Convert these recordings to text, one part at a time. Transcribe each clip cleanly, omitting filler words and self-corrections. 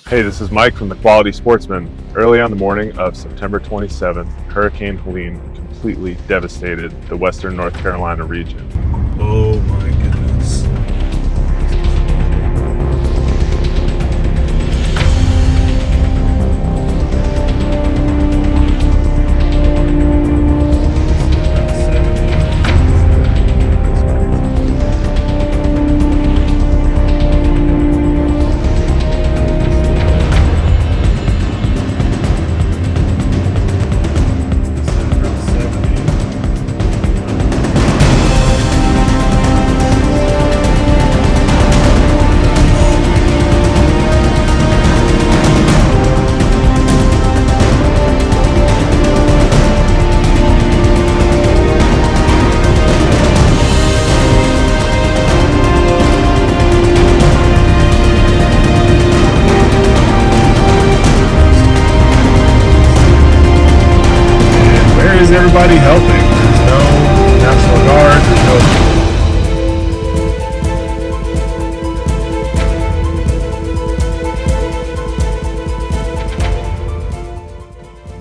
Hey, this is Mike from the Quality Sportsman. Early on the morning of September 27th, Hurricane Helene completely devastated the western North Carolina region. Oh my goodness. Is everybody helping? There's no National Guard,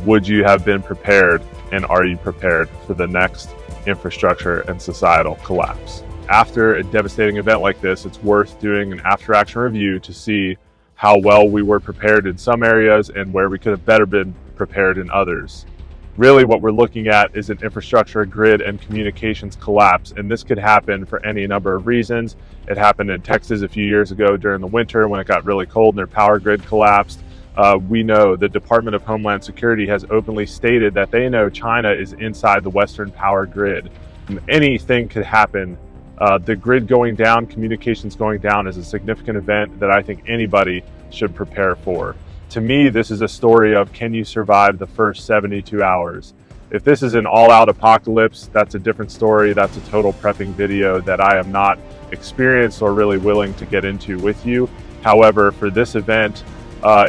Would you have been prepared, and are you prepared for the next infrastructure and societal collapse? After a devastating event like this, it's worth doing an after-action review to see how well we were prepared in some areas and where we could have better been prepared in others. Really, what we're looking at is an infrastructure, grid, and communications collapse, and this could happen for any number of reasons. It happened in Texas a few years ago during the winter when it got really cold and their power grid collapsed. We know the Department of Homeland Security has openly stated that they know China is inside the Western power grid. Anything could happen. The grid going down, communications going down is a significant event that I think anybody should prepare for. To me, this is a story of, can you survive the first 72 hours? If this is an all-out apocalypse, that's a different story. That's a total prepping video that I am not experienced or really willing to get into with you. However, for this event,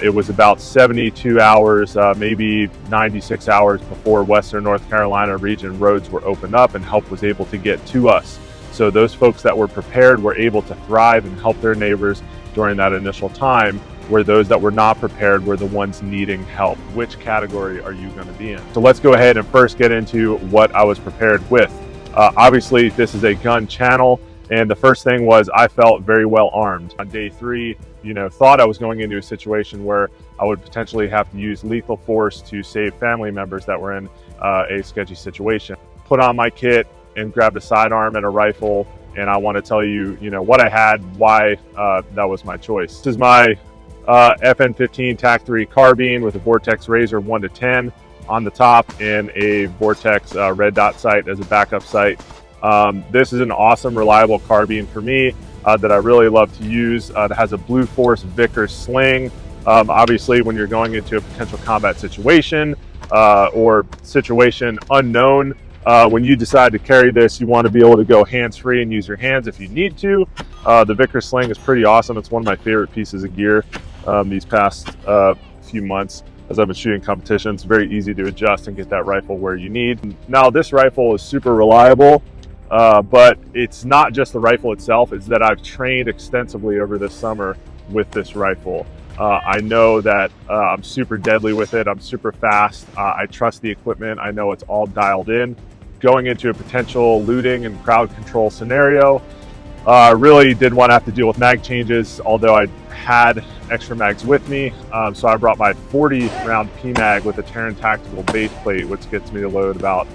it was about 72 hours, maybe 96 hours before Western North Carolina region roads were opened up and help was able to get to us. So those folks that were prepared were able to thrive and help their neighbors during that initial time, where those that were not prepared were the ones needing help. Which category are you going to be in? So let's go ahead and first get into what I was prepared with. Obviously, this is a gun channel, and the first thing was I felt very well armed. On day 3, thought I was going into a situation where I would potentially have to use lethal force to save family members that were in a sketchy situation. Put on my kit and grabbed a sidearm and a rifle, and I want to tell you, what I had, why that was my choice. This is my FN15 TAC-3 carbine with a Vortex Razor 1-10 on the top and a Vortex red dot sight as a backup sight. This is an awesome, reliable carbine for me that I really love to use. It has a Blue Force Vickers sling. Obviously, when you're going into a potential combat situation or situation unknown, when you decide to carry this, you want to be able to go hands-free and use your hands if you need to. The Vickers sling is pretty awesome. It's one of my favorite pieces of gear these past few months as I've been shooting competitions. Very easy to adjust and get that rifle where you need. Now, this rifle is super reliable, but it's not just the rifle itself. It's that I've trained extensively over this summer with this rifle. I know that I'm super deadly with it. I'm super fast. I trust the equipment. I know it's all dialed in. Going into a potential looting and crowd control scenario, I really did want to have to deal with mag changes, although I had extra mags with me. So I brought my 40 round PMag with a Terran Tactical base plate, which gets me to load about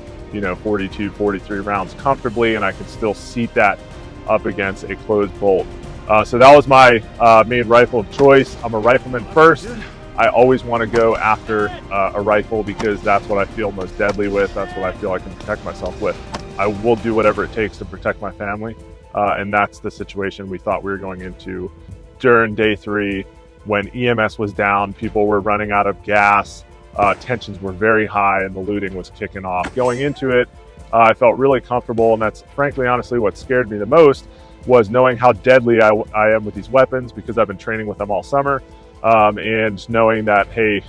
42, 43 rounds comfortably, and I can still seat that up against a closed bolt. So that was my main rifle of choice. I'm a rifleman first. I always want to go after a rifle because that's what I feel most deadly with. That's what I feel I can protect myself with. I will do whatever it takes to protect my family. And that's the situation we thought we were going into during day 3 when EMS was down, people were running out of gas, tensions were very high, and the looting was kicking off. Going into it, I felt really comfortable, and that's frankly, honestly, what scared me the most was knowing how deadly I am with these weapons because I've been training with them all summer, and knowing that, hey,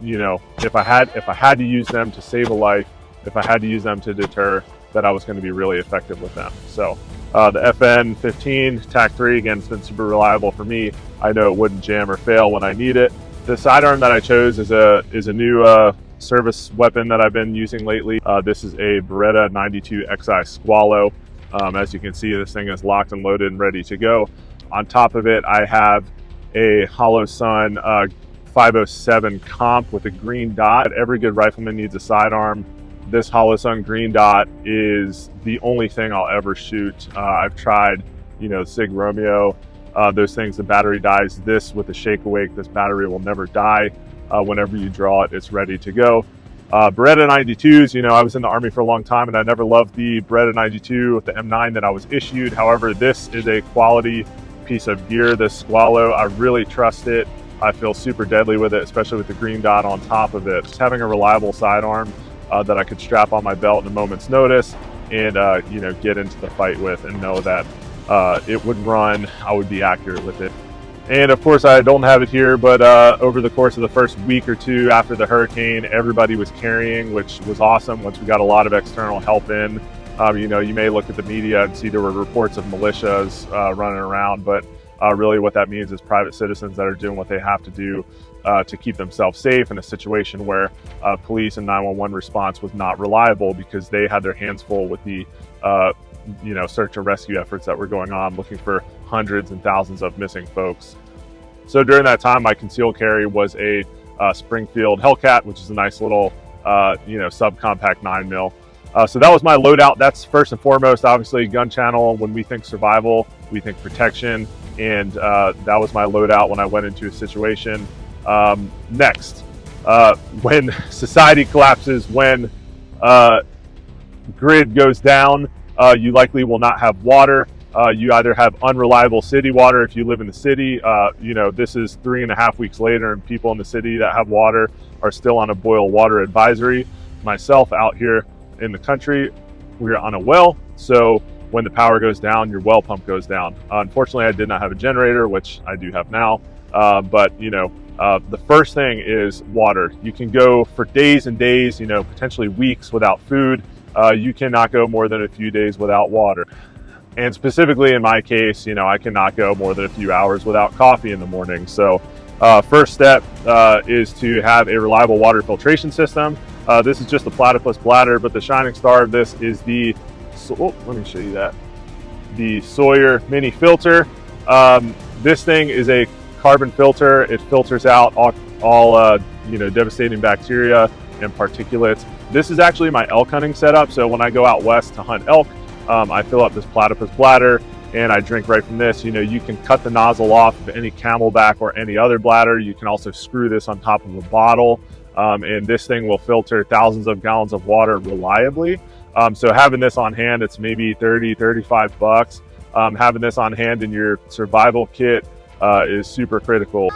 if I had to use them to save a life, if I had to use them to deter, that I was going to be really effective with them. So The FN15 TAC-3, again, it's been super reliable for me. I know it wouldn't jam or fail when I need it. The sidearm that I chose is a new service weapon that I've been using lately. This is a Beretta 92 XI Squallow. As you can see, this thing is locked and loaded and ready to go. On top of it, I have a Hollow Sun 507 comp with a green dot. Every good rifleman needs a sidearm. This Hollow Sun green dot is the only thing I'll ever shoot. I've tried, Sig Romeo, those things, the battery dies. This, with the Shake Awake, this battery will never die. Whenever you draw it, it's ready to go. Beretta 92s, I was in the Army for a long time and I never loved the Beretta 92 with the M9 that I was issued. However, this is a quality piece of gear, this Squallow. I really trust it. I feel super deadly with it, especially with the green dot on top of it. Just having a reliable sidearm that I could strap on my belt in a moment's notice and, get into the fight with and know that it would run, I would be accurate with it. And of course, I don't have it here, but over the course of the first week or two after the hurricane, everybody was carrying, which was awesome once we got a lot of external help in. You may look at the media and see there were reports of militias running around, but really what that means is private citizens that are doing what they have to do to keep themselves safe in a situation where police and 911 response was not reliable because they had their hands full with the search and rescue efforts that were going on, looking for hundreds and thousands of missing folks. So during that time, my concealed carry was a Springfield Hellcat, which is a nice little, subcompact 9mm. So that was my loadout. That's first and foremost, obviously, gun channel. When we think survival, we think protection, and that was my loadout when I went into a situation. Next, when society collapses, when grid goes down, you likely will not have water. You either have unreliable city water if you live in the city. This is 3.5 weeks later and people in the city that have water are still on a boil water advisory. Myself out here in the country, we're on a well. So when the power goes down, your well pump goes down. Unfortunately, I did not have a generator, which I do have now. The first thing is water. You can go for days and days, potentially weeks without food. You cannot go more than a few days without water. And specifically in my case, I cannot go more than a few hours without coffee in the morning. So first step is to have a reliable water filtration system. This is just a platypus bladder, but the shining star of this is the Sawyer mini filter. This thing is a carbon filter. It filters out all devastating bacteria and particulates. This is actually my elk hunting setup. So when I go out west to hunt elk, I fill up this platypus bladder and I drink right from this. You can cut the nozzle off of any Camelback or any other bladder. You can also screw this on top of a bottle, and this thing will filter thousands of gallons of water reliably. So having this on hand, it's maybe $30-35. Having this on hand in your survival kit is super critical.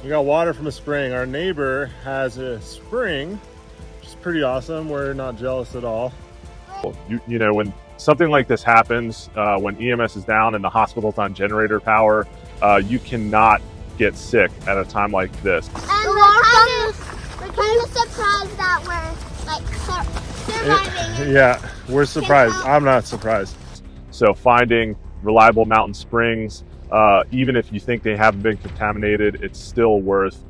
We got water from a spring. Our neighbor has a spring, which is pretty awesome. We're not jealous at all. When something like this happens, when EMS is down and the hospital's on generator power, you cannot get sick at a time like this. And we're kind of surprised that we're surviving. Yeah, we're surprised. I'm not surprised. So finding reliable mountain springs, even if you think they haven't been contaminated, it's still worth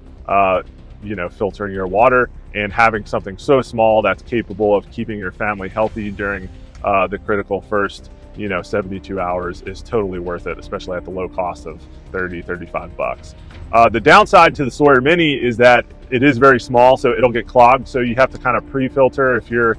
filtering your water, and having something so small that's capable of keeping your family healthy during the critical first 72 hours is totally worth it, especially at the low cost of $30-35. The downside to the Sawyer Mini is that it is very small, so it'll get clogged. So you have to kind of pre-filter. If you're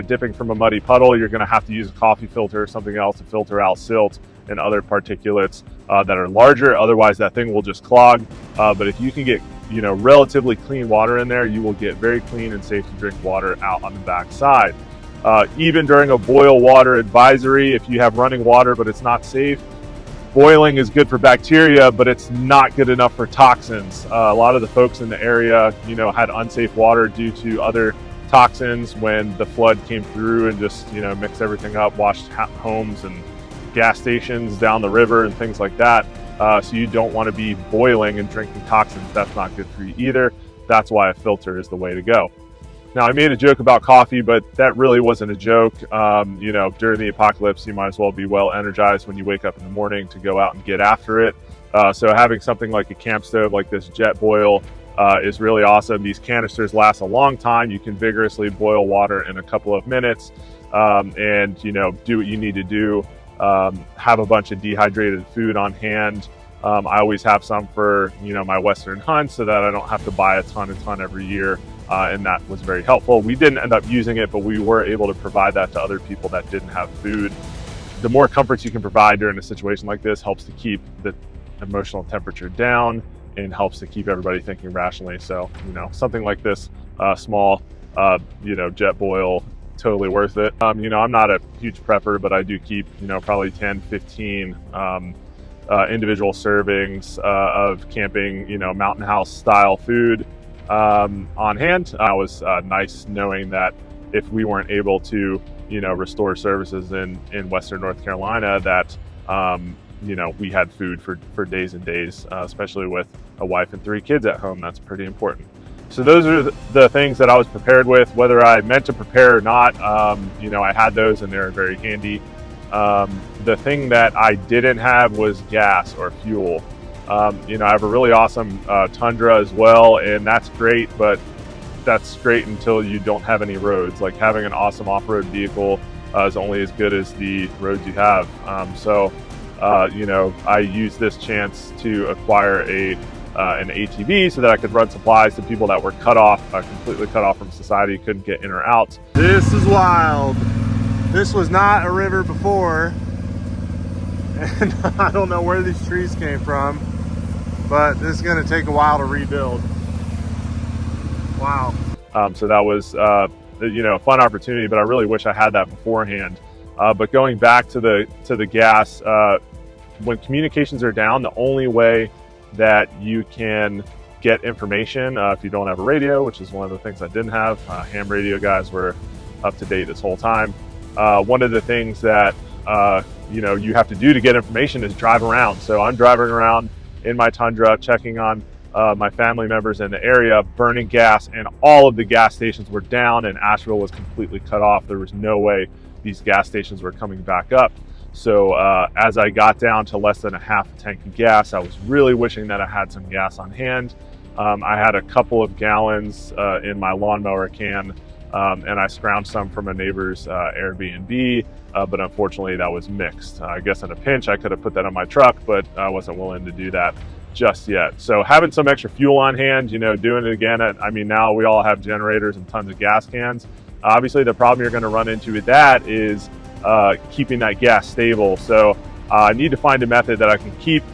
dipping from a muddy puddle, you're going to have to use a coffee filter or something else to filter out silt and other particulates that are larger. Otherwise, that thing will just clog. But if you can get relatively clean water in there, you will get very clean and safe to drink water out on the back side. Even during a boil water advisory, if you have running water but it's not safe, boiling is good for bacteria, but it's not good enough for toxins. A lot of the folks in the area, had unsafe water due to other toxins when the flood came through and just, mixed everything up, washed homes and gas stations down the river and things like that. So you don't want to be boiling and drinking toxins. That's not good for you either. That's why a filter is the way to go. Now, I made a joke about coffee, but that really wasn't a joke. You know, during the apocalypse, you might as well be well energized when you wake up in the morning to go out and get after it. So having something like a camp stove like this Jet Boil is really awesome. These canisters last a long time. You can vigorously boil water in a couple of minutes, and, you know, do what you need to do. Have a bunch of dehydrated food on hand. I always have some for, you know, my Western hunts so that I don't have to buy a ton every year. And that was very helpful. We didn't end up using it, but we were able to provide that to other people that didn't have food. The more comforts you can provide during a situation like this helps to keep the emotional temperature down and helps to keep everybody thinking rationally. So, you know, something like this small, you know, Jet Boil, totally worth it. You know, I'm not a huge prepper, but I do keep, you know, probably 10, 15 individual servings of camping, you know, mountain house style food on hand. It was nice knowing that if we weren't able to, you know, restore services in Western North Carolina, that, you know, we had food for days and days, especially with a wife and 3 kids at home. That's pretty important. So those are the things that I was prepared with, whether I meant to prepare or not. You know, I had those and they were very handy. The thing that I didn't have was gas or fuel. You know, I have a really awesome Tundra as well, and that's great, but that's great until you don't have any roads. Like, having an awesome off-road vehicle is only as good as the roads you have. You know, I used this chance to acquire an ATV so that I could run supplies to people that were cut off, completely cut off from society, couldn't get in or out. This is wild. This was not a river before, and I don't know where these trees came from, but this is going to take a while to rebuild. Wow. So that was, you know, a fun opportunity, but I really wish I had that beforehand. But going back to the gas, when communications are down, the only way that you can get information, if you don't have a radio, which is one of the things I didn't have, ham radio guys were up to date this whole time. One of the things that, you know, you have to do to get information is drive around. So I'm driving around in my Tundra, checking on my family members in the area, burning gas, and all of the gas stations were down and Asheville was completely cut off. There was no way these gas stations were coming back up. So as I got down to less than a half a tank of gas, I was really wishing that I had some gas on hand. I had a couple of gallons in my lawnmower can, and I scrounged some from a neighbor's Airbnb, but unfortunately that was mixed. I guess in a pinch I could have put that on my truck, but I wasn't willing to do that just yet. So having some extra fuel on hand, you know, doing it again, I mean, now we all have generators and tons of gas cans. Obviously the problem you're going to run into with that is keeping that gas stable. So I need to find a method that I can keep,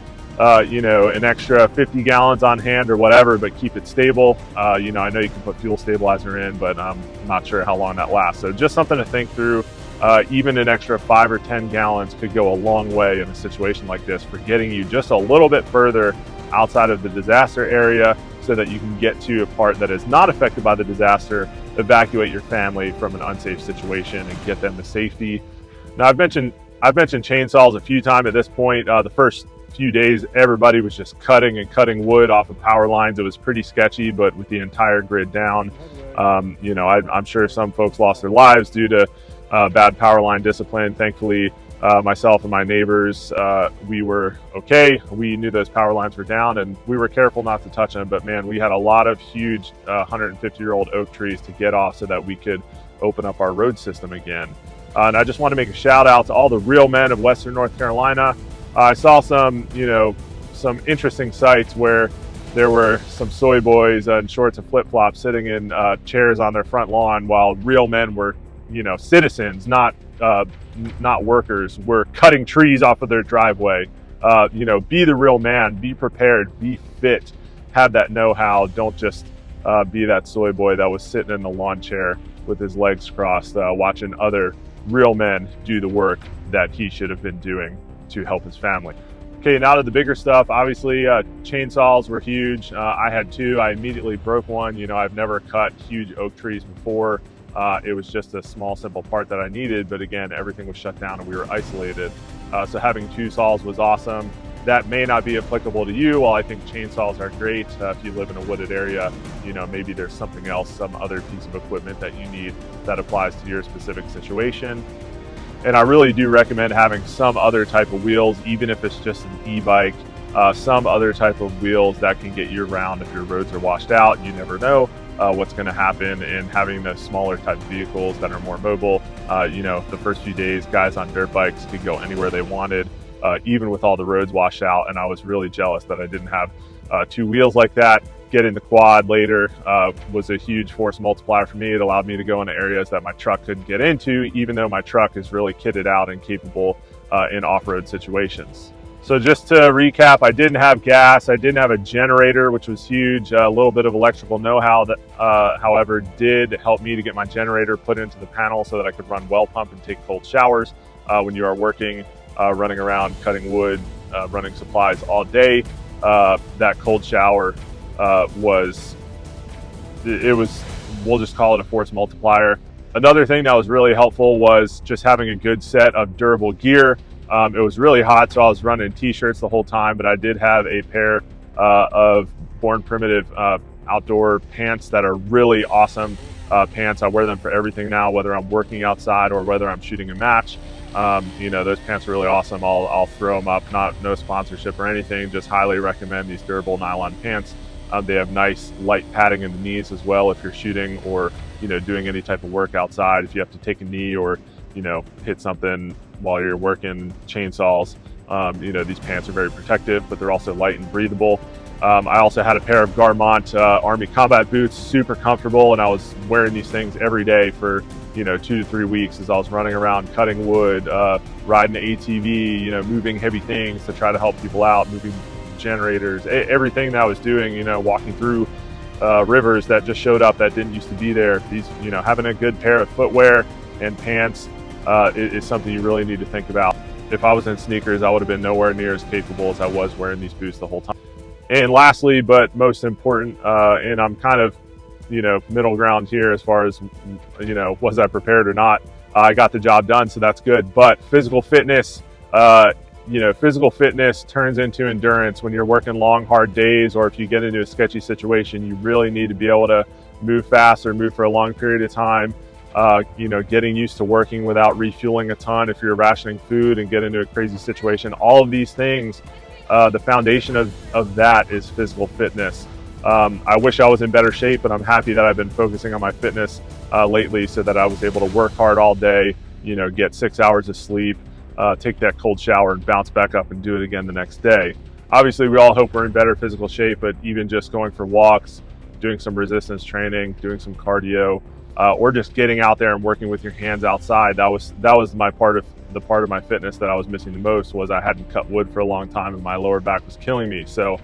you know, an extra 50 gallons on hand or whatever, but keep it stable. You know, I know you can put fuel stabilizer in, but I'm not sure how long that lasts. So just something to think through. Even an extra 5 or 10 gallons could go a long way in a situation like this for getting you just a little bit further outside of the disaster area so that you can get to a part that is not affected by the disaster, evacuate your family from an unsafe situation and get them to safety. Now, I've mentioned chainsaws a few times at this point. The first few days, everybody was just cutting wood off of power lines. It was pretty sketchy, but with the entire grid down, you know, I'm sure some folks lost their lives due to bad power line discipline. Thankfully, myself and my neighbors, we were okay. We knew those power lines were down and we were careful not to touch them, but man, we had a lot of huge 150-year-old oak trees to get off so that we could open up our road system again. And I just want to make a shout out to all the real men of Western North Carolina. I saw some, you know, some interesting sites where there were some soy boys in shorts and flip-flops sitting in chairs on their front lawn while real men were, you know, citizens, not workers, were cutting trees off of their driveway. You know, be the real man, be prepared, be fit, have that know-how. Don't just be that soy boy that was sitting in the lawn chair with his legs crossed, watching other real men do the work that he should have been doing to help his family. Okay, now to the bigger stuff. Obviously, chainsaws were huge. I had 2. I immediately broke one. You know, I've never cut huge oak trees before. It was just a small, simple part that I needed, but again, everything was shut down and we were isolated. So having 2 saws was awesome. that may not be applicable to you. While I think chainsaws are great, if you live in a wooded area, maybe there's something else, some other piece of equipment that you need that applies to your specific situation. And I really do recommend having some other type of wheels, even if it's just an e-bike, some other type of wheels that can get you around if your roads are washed out. You never know what's going to happen, and having the smaller type vehicles that are more mobile. The first few days, guys on dirt bikes could go anywhere they wanted, even with all the roads washed out. And I was really jealous that I didn't have two wheels like that. Getting the quad later was a huge force multiplier for me. It allowed me to go into areas that my truck couldn't get into, even though my truck is really kitted out and capable in off-road situations. So just to recap, I didn't have gas, I didn't have a generator, which was huge. A little bit of electrical know-how that, however, did help me to get my generator put into the panel so that I could run well pump and take cold showers when you are working, running around, cutting wood, running supplies all day. That cold shower we'll just call it a force multiplier. Another thing that was really helpful was just having a good set of durable gear. It was really hot, so I was running t-shirts the whole time, but I did have a pair of Born Primitive outdoor pants that are really awesome pants. I wear them for everything now, whether I'm working outside or whether I'm shooting a match. Those pants are really awesome. I'll throw them up. No sponsorship or anything, just highly recommend these durable nylon pants. They have nice light padding in the knees as well if you're shooting or doing any type of work outside. If you have to take a knee or hit something while you're working chainsaws, these pants are very protective, but they're also light and breathable. I also had a pair of Garmont Army combat boots, super comfortable, and I was wearing these things every day for 2 to 3 weeks as I was running around cutting wood, riding an ATV, moving heavy things to try to help people out, moving generators, everything that I was doing, walking through rivers that just showed up that didn't used to be there. These, having a good pair of footwear and pants is something you really need to think about. If I was in sneakers, I would have been nowhere near as capable as I was wearing these boots the whole time. And lastly, but most important, and I'm kind of, middle ground here as far as, was I prepared or not? I got the job done, so that's good. But physical fitness, physical fitness turns into endurance. When you're working long, hard days, or if you get into a sketchy situation, you really need to be able to move fast or move for a long period of time. Getting used to working without refueling a ton if you're rationing food and get into a crazy situation. All of these things, the foundation of that is physical fitness. I wish I was in better shape, but I'm happy that I've been focusing on my fitness lately so that I was able to work hard all day, get 6 hours of sleep, take that cold shower and bounce back up and do it again the next day. Obviously, we all hope we're in better physical shape, but even just going for walks, doing some resistance training, doing some cardio, or just getting out there and working with your hands outside, that was my part of my fitness that I was missing the most. Was I hadn't cut wood for a long time and my lower back was killing me. So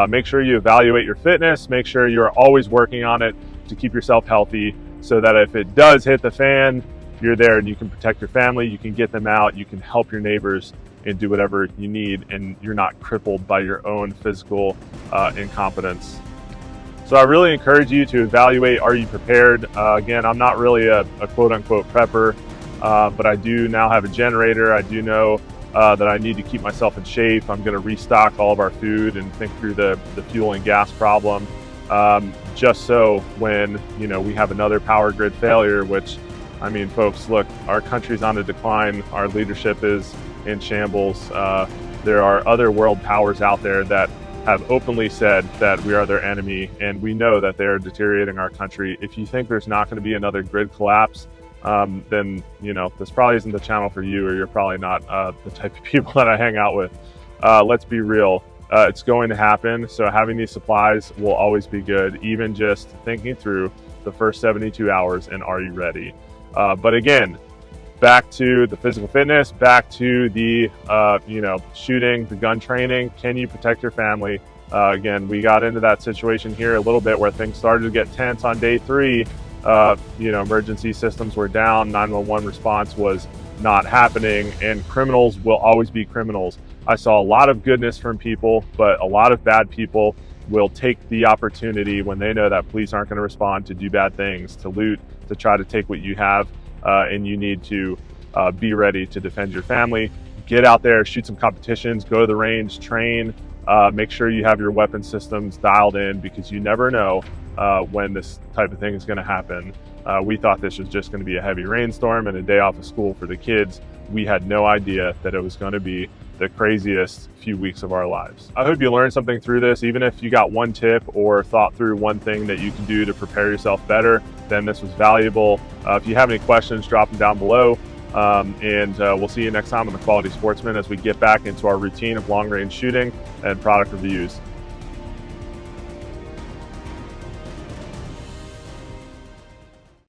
make sure you evaluate your fitness, make sure you're always working on it to keep yourself healthy so that if it does hit the fan, you're there and you can protect your family, you can get them out, you can help your neighbors and do whatever you need, and you're not crippled by your own physical incompetence. So I really encourage you to evaluate, are you prepared? Again, I'm not really a quote-unquote prepper, but I do now have a generator. I do know that I need to keep myself in shape. I'm going to restock all of our food and think through the fuel and gas problem, just so when we have another power grid failure, which, I mean, folks, look, our country's on a decline. Our leadership is in shambles. There are other world powers out there that have openly said that we are their enemy, and we know that they are deteriorating our country. If you think there's not going to be another grid collapse, then this probably isn't the channel for you, or you're probably not the type of people that I hang out with. Let's be real. It's going to happen, so having these supplies will always be good, even just thinking through the first 72 hours and are you ready? But again, back to the physical fitness, back to the shooting, the gun training. Can you protect your family? Again, we got into that situation here a little bit where things started to get tense on day 3. Emergency systems were down, 911 response was not happening, and criminals will always be criminals. I saw a lot of goodness from people, but a lot of bad people will take the opportunity when they know that police aren't going to respond to do bad things, to loot, to try to take what you have, and you need to be ready to defend your family. get out there, shoot some competitions, go to the range, train, make sure you have your weapon systems dialed in, because you never know when this type of thing is going to happen. We thought this was just going to be a heavy rainstorm and a day off of school for the kids. We had no idea that it was going to be the craziest few weeks of our lives. I hope you learned something through this. Even if you got one tip or thought through one thing that you can do to prepare yourself better, then this was valuable. If you have any questions, drop them down below. And we'll see you next time on The Quality Sportsman as we get back into our routine of long-range shooting and product reviews.